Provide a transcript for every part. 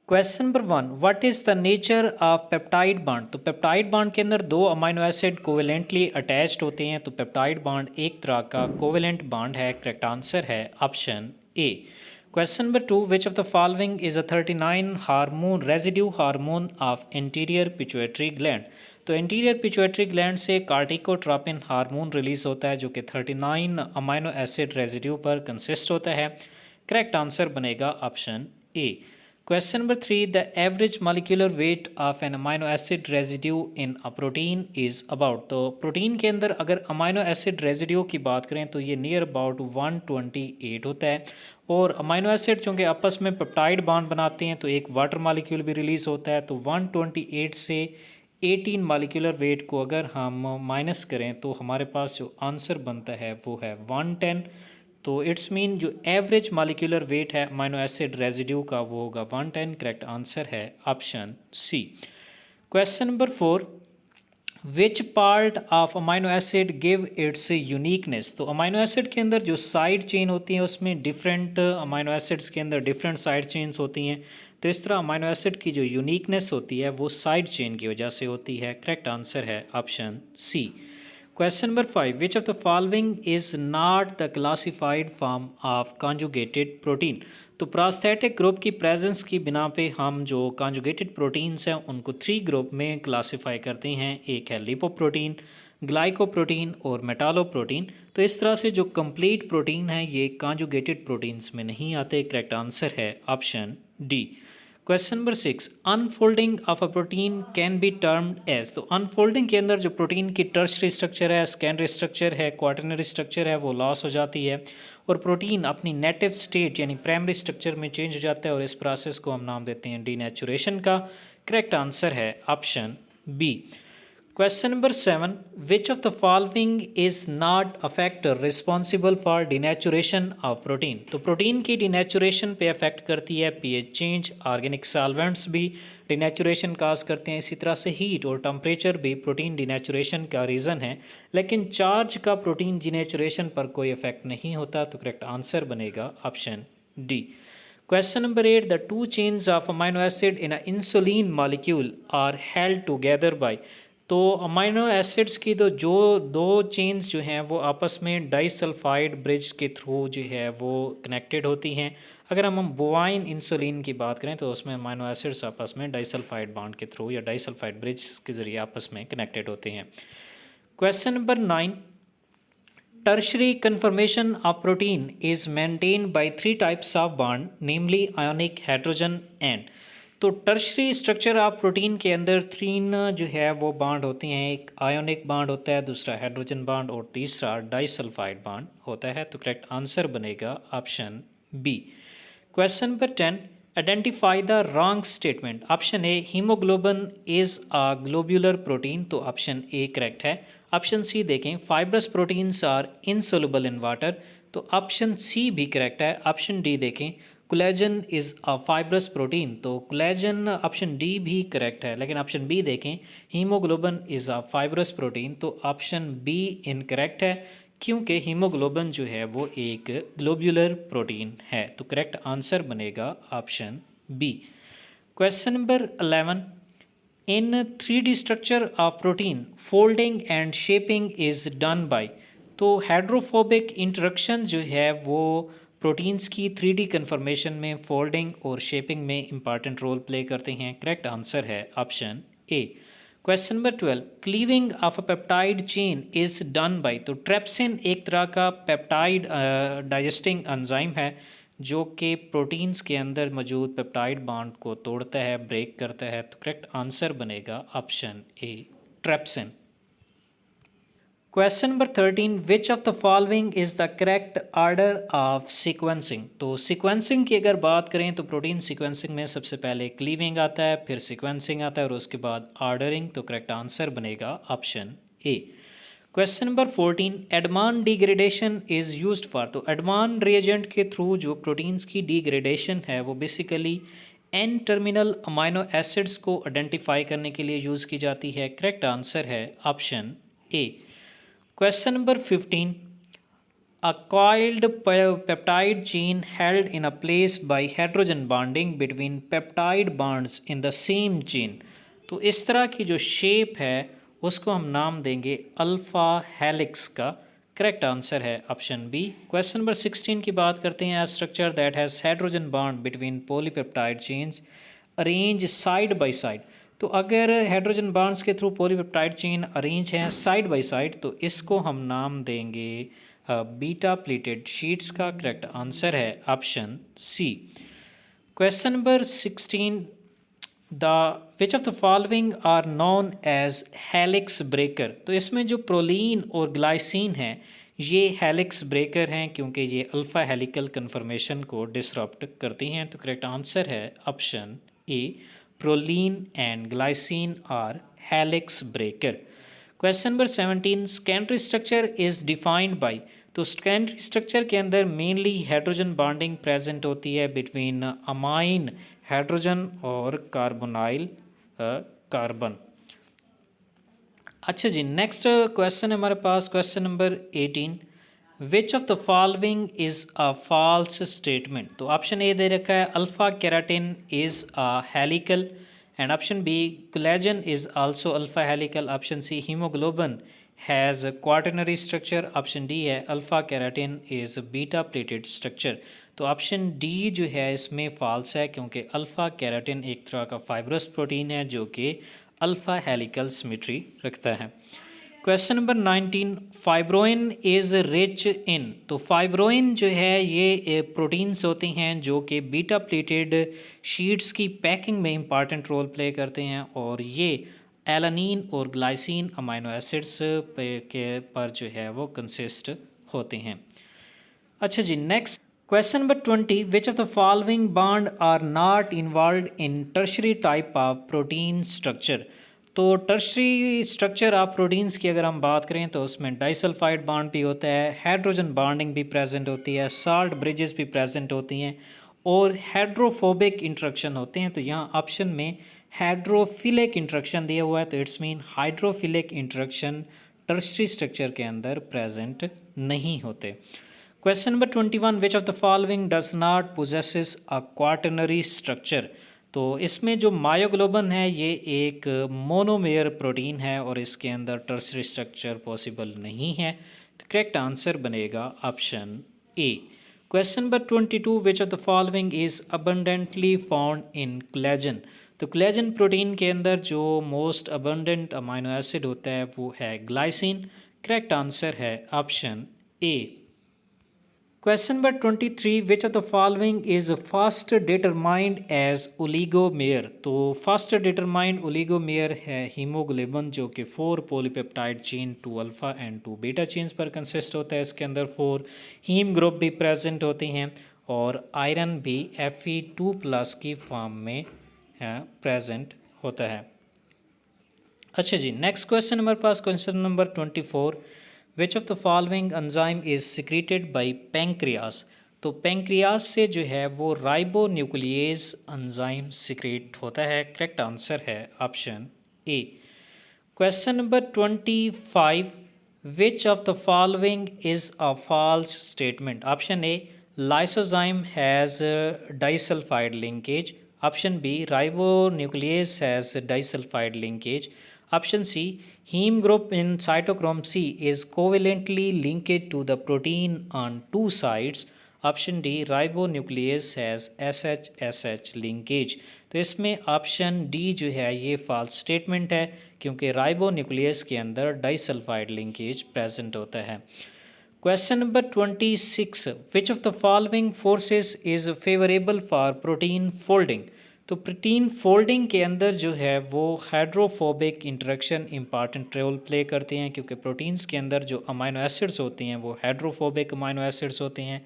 Question number 1, what is the nature of peptide bond. तो peptide bond के अंदर दो अमीनो एसिड कोवेलेंटली अटैच्ड होते हैं, तो पेप्टाइड बॉन्ड एक तरह का कोवेलेंट बॉन्ड है। करेक्ट आंसर है option A. Question number 2, which of the following is a 39 hormone residue hormone of interior pituitary gland. तो इंटीरियर पिट्यूटरी ग्लैंड से कार्टिकोट्रोपिन हार्मोन रिलीज होता है जो कि 39 अमीनो एसिड रेजिड्यू पर कंसिस्ट होता है। करेक्ट आंसर बनेगा option A. Question number 3, the average molecular weight of an amino acid residue in a protein is about. तो प्रोटीन के अंदर अगर अमाइनो एसिड रेजिड्यू की बात करें तो ये नियर अबाउट 128 होता है। और अमाइनो एसिड चूँकि आपस में पेप्टाइड बॉन्ड बनाते हैं तो एक वाटर मॉलिक्यूल भी रिलीज़ होता है, तो 128 से 18 मॉलिक्यूलर वेट को अगर हम माइनस करें तो हमारे पास जो आंसर बनता है वो है 110। तो इट्स मीन जो एवरेज मॉलिक्यूलर वेट है अमाइनो एसिड रेजिड्यू का वो होगा 110। करेक्ट आंसर है option C. Question number 4, which part of amino acid give its uniqueness. तो अमाइनो एसिड के अंदर जो साइड चेन होती है उसमें डिफरेंट अमाइनो एसिड्स के अंदर डिफरेंट साइड चेन्स होती हैं, तो इस तरह अमाइनो एसिड की जो यूनिकनेस होती है वो साइड चेन की वजह से होती है। करेक्ट आंसर है option C. Question number 5, which of the following is not the classified form of conjugated protein. तो प्रोस्थेटिक ग्रुप की प्रेजेंस की बिना पे हम जो कॉन्जुगेटेड प्रोटीन्स हैं उनको 3 ग्रुप में क्लासिफाई करते हैं। एक है लिपोप्रोटीन, ग्लाइकोप्रोटीन और मेटालोप्रोटीन। तो इस तरह से जो कंप्लीट प्रोटीन है ये कॉन्जुगेटेड प्रोटीन्स में नहीं आते। करेक्ट आंसर है option D. Question number 6, unfolding of a protein can be termed as. तो अनफोल्डिंग के अंदर जो प्रोटीन की टर्शरी स्ट्रक्चर है, सेकेंडरी स्ट्रक्चर है, क्वाटरनरी स्ट्रक्चर है वो लॉस हो जाती है और प्रोटीन अपनी नेटिव स्टेट यानी प्राइमरी स्ट्रक्चर में चेंज हो जाता है और इस प्रोसेस को हम नाम देते हैं डीनेचुरेशन का। करेक्ट आंसर है option B. Question number 7, which of the following is not a factor responsible for denaturation of protein. तो प्रोटीन की डिनेचुरेशन पे अफेक्ट करती है पीएच चेंज, ऑर्गेनिक सॉल्वेंट्स भी डिनेचुरेशन काज करते हैं, इसी तरह से हीट और टेम्परेचर भी प्रोटीन डिनेचुरेशन का रीज़न है। लेकिन चार्ज का प्रोटीन डिनेचुरेशन पर कोई इफेक्ट नहीं होता, तो करेक्ट आंसर बनेगा option D. Question number 8, the two chains of amino acid in a insulin molecule are held together by. तो अमाइनो एसिड्स की तो जो दो चेन्स जो हैं वो आपस में डाइसल्फाइड ब्रिज के थ्रू जो है वो कनेक्टेड होती हैं। अगर हम बोवाइन इंसुलिन की बात करें तो उसमें अमाइनो एसिड्स आपस में डाइसल्फाइड बॉन्ड के थ्रू या डाइसल्फाइड ब्रिज के ज़रिए आपस में कनेक्टेड होते हैं। Question number 9, tertiary conformation of protein is maintained by 3 types of bond, namely ionic, hydrogen and। तो टर्शरी स्ट्रक्चर ऑफ प्रोटीन के अंदर 3 जो है वो बॉन्ड होते हैं। एक आयोनिक बॉन्ड होता है, दूसरा हाइड्रोजन बॉन्ड और तीसरा डाइसल्फाइड बॉन्ड होता है। तो करेक्ट आंसर बनेगा option B. Question number 10, identify the wrong statement. Option A, haemoglobin is a globular protein, तो ऑप्शन ए करेक्ट है। ऑप्शन सी देखें, fibrous proteins are insoluble in water, तो ऑप्शन सी भी correct है। Option D देखें, collagen is a fibrous protein, तो collagen option D भी correct है। लेकिन ऑप्शन बी देखें, haemoglobin is a fibrous protein, तो ऑप्शन बी इनकरेक्ट है क्योंकि हीमोग्लोबिन जो है वो एक ग्लोब्यूलर प्रोटीन है। तो करेक्ट आंसर बनेगा option B. Question number 11, in 3D structure of protein folding and shaping is done by. तो हाइड्रोफोबिक इंटरेक्शन जो है वो प्रोटीन्स की 3D कन्फर्मेशन में फोल्डिंग और शेपिंग में इंपॉर्टेंट रोल प्ले करते हैं। करेक्ट आंसर है option A. Question number 12, cleaving of a peptide chain is done by. तो ट्रेप्सिन एक तरह का पेप्टाइड डाइजेस्टिंग एंजाइम है जो कि प्रोटीन्स के अंदर मौजूद पेप्टाइड बॉन्ड को तोड़ता है, ब्रेक करता है। तो करेक्ट आंसर बनेगा option A, trypsin. Question number 13, which of the following is the correct order of sequencing. तो सीक्वेंसिंग की अगर बात करें तो प्रोटीन सीक्वेंसिंग में सबसे पहले क्लीविंग आता है, फिर सीक्वेंसिंग आता है और उसके बाद आर्डरिंग। तो करेक्ट आंसर बनेगा option A. Question number 14, Edman degradation is used for. तो एडमान रिएजेंट के थ्रू जो प्रोटीन्स की डिग्रेडेशन है वो basically N terminal amino acids को आइडेंटिफाई करने के लिए यूज़ की जाती है। करेक्ट आंसर है option A. Question number 15, A coiled peptide chain held in a place by hydrogen bonding between peptide bonds in the same chain। तो इस तरह की जो शेप है उसको हम नाम देंगे अल्फा हेलिक्स का। करेक्ट आंसर है ऑप्शन बी। क्वेश्चन नंबर 16 की बात करते हैं। Structure that has hydrogen bond between polypeptide chains arrange side by side. तो अगर हाइड्रोजन बॉन्ड्स के थ्रू पॉलीपेप्टाइड चेन अरेंज हैं साइड बाय साइड तो इसको हम नाम देंगे बीटा प्लेटेड शीट्स का। करेक्ट आंसर है option C. Question number 16, the which of the following are non edge helix breaker. तो इसमें जो प्रोलीन और ग्लाइसिन है ये हेलिक्स ब्रेकर हैं क्योंकि ये अल्फ़ा हेलिकल कन्फर्मेशन को डिसरप्ट करती हैं। तो करेक्ट आंसर है option A, proline and glycine are helix breaker. Question number 17, secondary structure is defined by. तो सेकेंडरी स्ट्रक्चर के अंदर मेनली हाइड्रोजन बॉन्डिंग प्रेजेंट होती है बिटवीन अमाइन हाइड्रोजन और कार्बोनाइल कार्बन। अच्छा जी, नेक्स्ट क्वेश्चन है हमारे पास question number 18, which of the following is a false statement. तो ऑप्शन ए दे रखा है alpha keratin is a helical, and option B collagen is also alpha helical, option C haemoglobin has quaternary structure, option D है alpha keratin is beta pleated structure. तो option D जो है इसमें false है क्योंकि alpha keratin एक तरह का फाइब्रस प्रोटीन है जो कि अल्फा हेलिकल सिमेट्री रखता है। Question number 19, fibroin is rich in. तो फाइब्रोइन जो है ये प्रोटीन्स होती हैं जो कि बीटा प्लेटेड शीट्स की पैकिंग में इंपॉर्टेंट रोल प्ले करते हैं और ये एलानीन और ग्लाइसिन अमाइनो एसिड्स के पर जो है वो कंसिस्ट होते हैं। अच्छा जी, next question number 20, which of the following bond are not involve in tertiary type of protein structure. तो टर्शरी स्ट्रक्चर ऑफ प्रोटीन्स की अगर हम बात करें तो उसमें डाइसल्फाइड बॉन्ड भी होता है, हाइड्रोजन बॉन्डिंग भी प्रेजेंट होती है, साल्ट ब्रिजेस भी प्रेजेंट होती हैं और हाइड्रोफोबिक इंट्रैक्शन होते हैं। तो यहाँ ऑप्शन में हाइड्रोफिलिक इंट्रैक्शन दिया हुआ है तो it's mean hydrophilic interaction tertiary structure के अंदर प्रेजेंट नहीं होते। Question number 21, which of the following does not possesses a quaternary structure. तो इसमें जो मायोग्लोबिन है ये एक मोनोमेयर प्रोटीन है और इसके अंदर टर्शरी स्ट्रक्चर पॉसिबल नहीं है। तो करेक्ट आंसर बनेगा option A. Question number 22, which of the following is abundantly found in collagen. तो कोलेजन प्रोटीन के अंदर जो मोस्ट अबंडेंट अमाइनो एसिड होता है वो है ग्लाइसिन। करेक्ट आंसर है option A. Question number 23, which of the following is first determined as oligomer. तो फर्स्ट डिटरमाइंड ओलिगोमेयर है हीमोग्लोबिन जो कि 4 polypeptide chain 2 alpha and 2 beta chains पर कंसिस्ट होता है। इसके अंदर 4 हीम ग्रुप भी प्रेजेंट होते हैं और आयरन भी Fe2+ की फॉर्म में प्रेजेंट होता है। अच्छा जी, नेक्स्ट क्वेश्चन हमारे पास question number 24, which of the following enzyme is secreted by pancreas. तो पैंक्रियास से जो है वो राइबो न्यूक्लियेज एंजाइम सिक्रेट होता है। करेक्ट आंसर है option A. Question number 25, which of the following is a false statement. Option A lysozyme has disulphide linkage, option B ribonuclease has disulphide linkage, option C heme group in cytochrome C is covalently linked to the protein on two sides, option D ribonuclease has SH-SH linkage। तो इसमें option D जो है ये false statement है क्योंकि ribonuclease के अंदर disulphide linkage present होता है। Question number 26, which of the following forces is favourable for protein folding. तो प्रोटीन फोल्डिंग के अंदर जो है वो hydrophobic interaction important role play करते हैं क्योंकि प्रोटीन्स के अंदर जो अमाइनो एसिड्स होती हैं वो हाइड्रोफोबिक अमाइनो एसिड्स होते हैं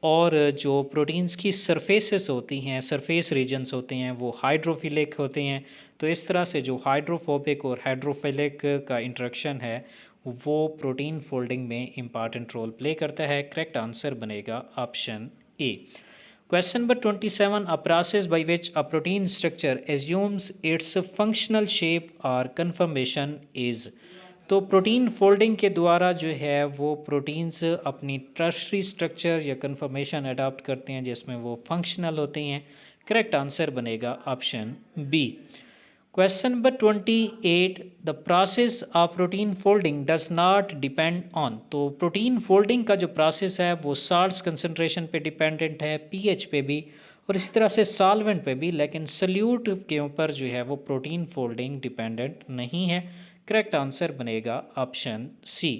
और जो प्रोटीन्स की सरफेसेस होती हैं सरफेस रीजन्स होते हैं वो हाइड्रोफिलिक होते हैं। तो इस तरह से जो हाइड्रोफोबिक और हाइड्रोफिलिक का इंटरेक्शन है वो प्रोटीन फोल्डिंग में इंपॉर्टेंट रोल प्ले करता है। करेक्ट आंसर बनेगा option A. Question number 27, a process by which a protein structure assumes its functional shape or conformation is। तो प्रोटीन फोल्डिंग के द्वारा जो है वो प्रोटीन्स अपनी टर्शरी स्ट्रक्चर या कन्फर्मेशन अडॉप्ट करते हैं जिसमें वो फंक्शनल होते हैं। करेक्ट आंसर बनेगा option B. Question number 28, the process of protein folding does not depend on. तो प्रोटीन फोल्डिंग का जो प्रोसेस है वो साल्ट्स कंसनट्रेशन पे डिपेंडेंट है, पीएच पे भी और इसी तरह से सॉल्वेंट पे भी, लेकिन सल्यूट के ऊपर जो है वो प्रोटीन फोल्डिंग डिपेंडेंट नहीं है। करेक्ट आंसर बनेगा option C.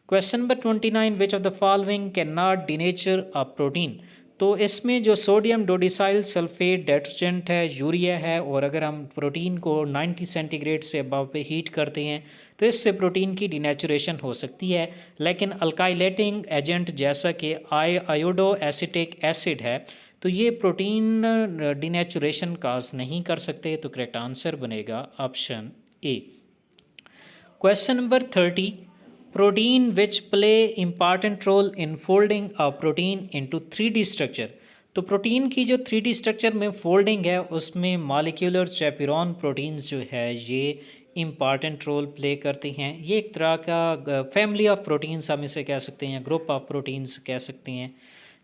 Question number 29, which of the following can not denature a protein. तो इसमें जो सोडियम डोडिसाइल सल्फेट डिटर्जेंट है, यूरिया है, और अगर हम प्रोटीन को 90 सेंटीग्रेड से अबव पे हीट करते हैं तो इससे प्रोटीन की डिनेचुरेशन हो सकती है। लेकिन अल्काइलेटिंग एजेंट जैसा कि आयोडो एसिटिक एसिड है तो ये प्रोटीन डिनेचुरेशन काज नहीं कर सकते। तो करेक्ट आंसर बनेगा option A. Question number 30, protein which play important role in folding a protein into 3D structure. तो प्रोटीन की जो 3D स्ट्रक्चर में फोल्डिंग है उसमें मॉलिक्यूलर चैपिरॉन प्रोटीन्स जो है ये इम्पॉर्टेंट रोल प्ले करते हैं। ये एक तरह का फैमिली ऑफ प्रोटीन्स हम इसे कह सकते हैं, ग्रुप ऑफ प्रोटीन्स कह सकते हैं।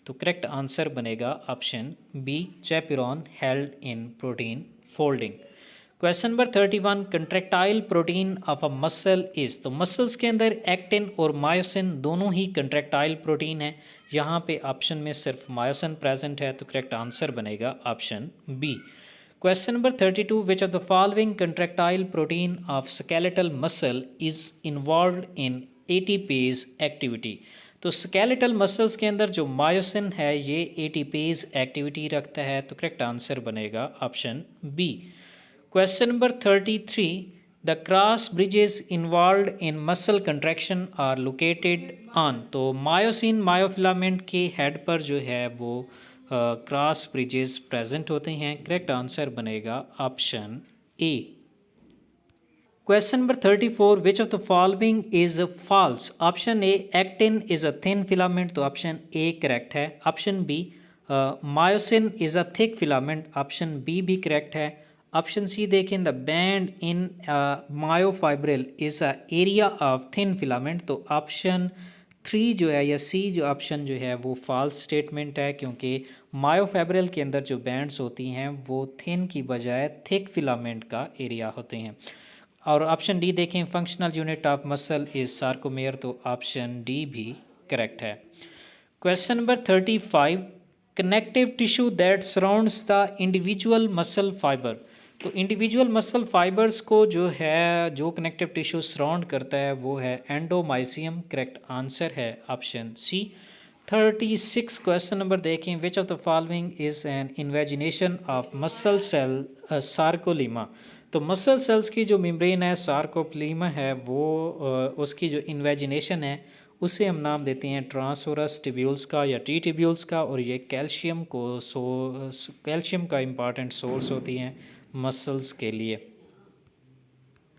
तो करेक्ट आंसर बनेगा option B, chaperone held in protein folding. Question number 31, contractile protein of a muscle is. तो मसल्स के अंदर एक्टिन और मायोसिन दोनों ही कंट्रेक्टाइल प्रोटीन है। यहाँ पे ऑप्शन में सिर्फ मायोसिन प्रेजेंट है। तो करेक्ट आंसर बनेगा option B. Question number 32, which of the following contractile protein of skeletal muscle is involve in ATPase activity. तो स्केलेटल मसल्स के अंदर जो मायोसिन है ये एटीपेज एक्टिविटी रखता है। तो करेक्ट आंसर बनेगा option B. Question number 33, the cross bridges involved in muscle contraction are located on। तो मायोसिन मायोफिलामेंट के हेड पर जो है वो क्रॉस ब्रिजेस प्रेजेंट होते हैं। करेक्ट आंसर बनेगा option A. Question number 34, which of the following is false. Option A, actin is a thin filament. तो ऑप्शन ए करेक्ट है। Option B, myosin is a thick filament. Option B भी correct है। Option C देखें, the band in myofibril is a area of thin filament. तो option 3 जो है या सी जो ऑप्शन जो है वो फॉल्स स्टेटमेंट है, क्योंकि मायोफाइब्रिल के अंदर जो बैंड्स होती हैं वो थिन की बजाय थिक फिलामेंट का एरिया होते हैं। और ऑप्शन डी देखें, functional unit of muscle is sarcomere. तो ऑप्शन डी भी करेक्ट है। Question number 35, connective tissue that surrounds the individual muscle fibre. तो इंडिविजुअल मसल फाइबर्स को जो है जो कनेक्टिव टिश्यू सराउंड करता है वो है एंडोमाइसियम। करेक्ट आंसर है ऑप्शन सी। 36 क्वेश्चन नंबर देखें, which of the following is an invagination of muscle cell sarcolemma. तो मसल सेल्स की जो मेम्ब्रेन है सार्कोप्लीमा है वो उसकी जो इन्वेजिनेशन है उसे हम नाम देते हैं ट्रांसोरस टिब्यूल्स का या टी टिब्यूल्स का, और ये कैल्शियम का इम्पॉर्टेंट सोर्स होती हैं मसल्स के लिए।